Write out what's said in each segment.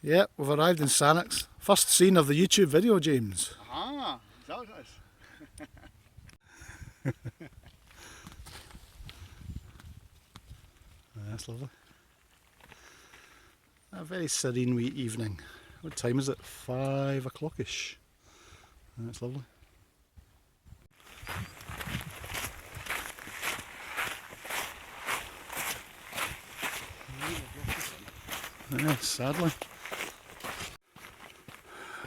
Yep, we've arrived in Sannox. First scene of the YouTube video, James. Ah, is that what it is? That's lovely. A very serene wee evening. What time is it? 5 o'clock-ish. That's lovely. Yeah, sadly.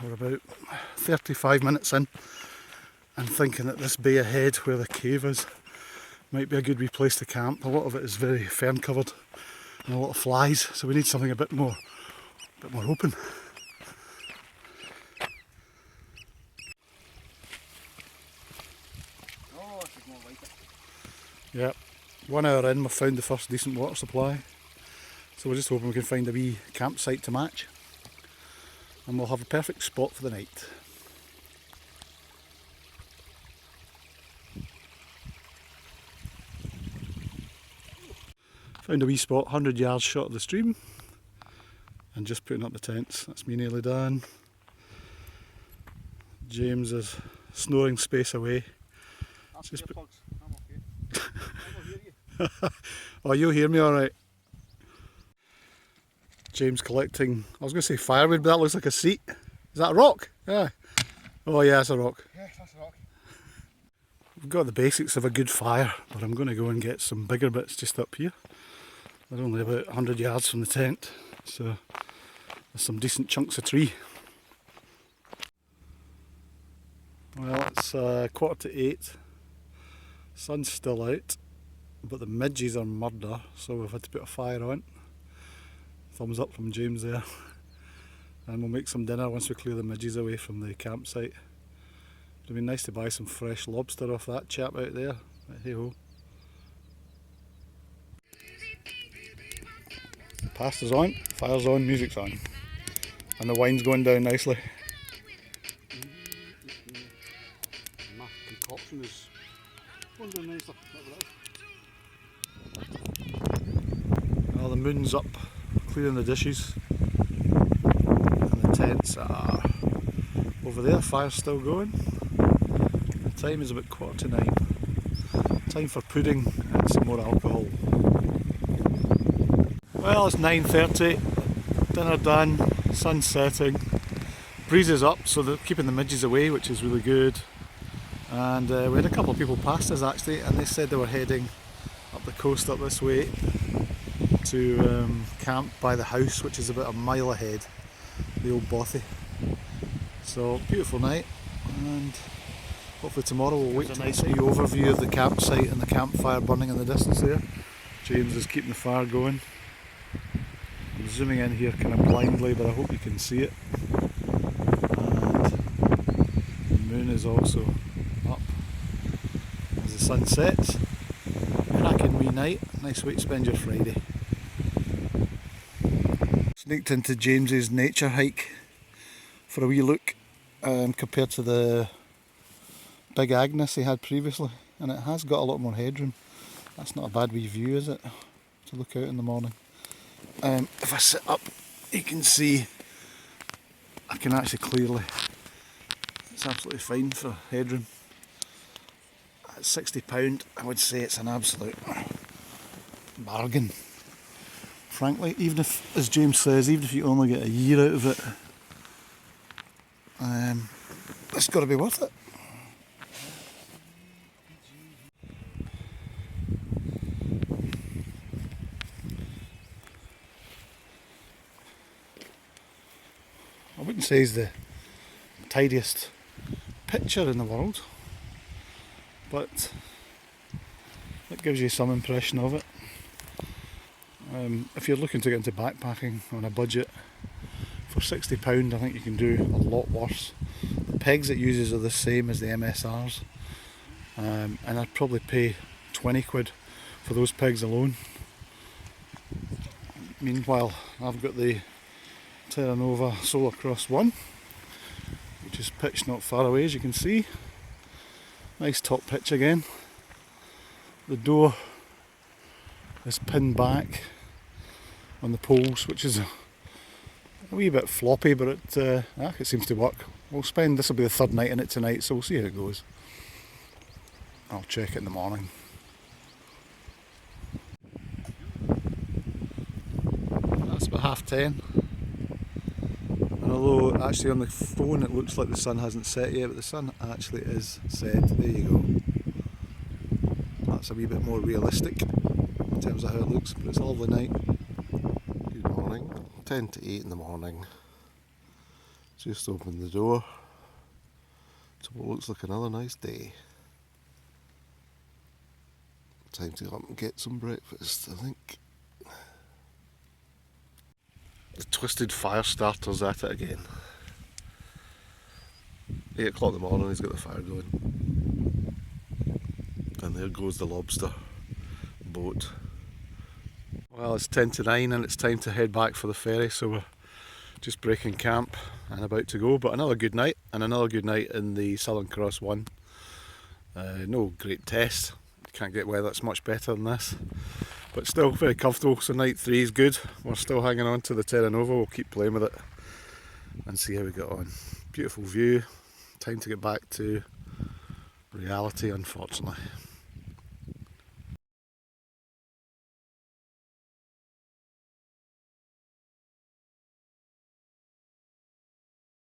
We're about 35 minutes in and thinking that this bay ahead where the cave is might be a good wee place to camp. A lot of it is very fern covered and a lot of flies, so we need something a bit more open. Oh, this is more like it. Yep, 1 hour in we've found the first decent water supply, so we're just hoping we can find a wee campsite to match and we'll have a perfect spot for the night. Found a wee spot 100 yards short of the stream and just putting up the tents. That's me nearly done. James is snoring space away. Just plugs. I'm okay. I will hear you. Oh, you'll hear me alright. James collecting, I was going to say firewood, but that looks like a seat. Is that a rock? Yeah. Oh yeah, it's a rock. Yes, that's a rock. We've got the basics of a good fire, but I'm going to go and get some bigger bits just up here. They're only about 100 yards from the tent, so there's some decent chunks of tree. Well, it's 7:45. Sun's still out, but the midges are murder, so we've had to put a fire on. Thumbs up from James there. And we'll make some dinner once we clear the midges away from the campsite. It'd be nice to buy some fresh lobster off that chap out there. Hey ho. The pasta's on, fire's on, music's on. And the wine's going down nicely. My concoction is going down nicely. Well, the moon's up, clearing the dishes. And the tents are over there, fire's still going. The time is about 9:15. Time for pudding and some more alcohol. Well, it's 9:30, dinner done, sun's setting, breeze is up, so they're keeping the midges away, which is really good. And we had a couple of people past us actually, and they said they were heading up the coast up this way to camp by the house, which is about a mile ahead, the old bothy. So, beautiful night, and hopefully tomorrow we'll wait to nice view overview of the campsite and the campfire burning in the distance there. James is keeping the fire going. I'm zooming in here kind of blindly, but I hope you can see it. And the moon is also up as the sun sets. Cracking wee night, nice way to spend your Friday. Sneaked into James's nature hike for a wee look compared to the Big Agnes he had previously, and it has got a lot more headroom. That's not a bad wee view, is it, to look out in the morning. If I sit up, you can see I can actually clearly, it's absolutely fine for headroom. At £60 I would say it's an absolute bargain. Frankly, even if, as James says, even if you only get a year out of it, it's got to be worth it. I wouldn't say he's the tidiest picture in the world, but it gives you some impression of it. If you're looking to get into backpacking on a budget, for £60 I think you can do a lot worse. The pegs it uses are the same as the MSRs, and I'd probably pay 20 quid for those pegs alone. Meanwhile, I've got the Terra Nova Solar Cross 1, which is pitched not far away, as you can see. Nice top pitch again. The door is pinned back on the poles, which is A wee bit floppy, but it seems to work. This will be the third night in it tonight, so we'll see how it goes. I'll check it in the morning. That's about 10:30. And although actually on the phone it looks like the sun hasn't set yet, but the sun actually is set. There you go. That's a wee bit more realistic in terms of how it looks, but it's a lovely night. Good morning. 10 to 8 in the morning. Just opened the door to what looks like another nice day. Time to go up and get some breakfast, I think. The twisted fire starter's at it again. 8 o'clock in the morning, he's got the fire going. And there goes the lobster boat. Well, it's 10 to 9 and it's time to head back for the ferry, so we're just breaking camp and about to go. But another good night, and another good night in the Southern Cross 1. No great test. Can't get weather that's much better than this, but still very comfortable. So night 3 is good. We're still hanging on to the Terra Nova. We'll keep playing with it and see how we get on. Beautiful view. Time to get back to reality, unfortunately.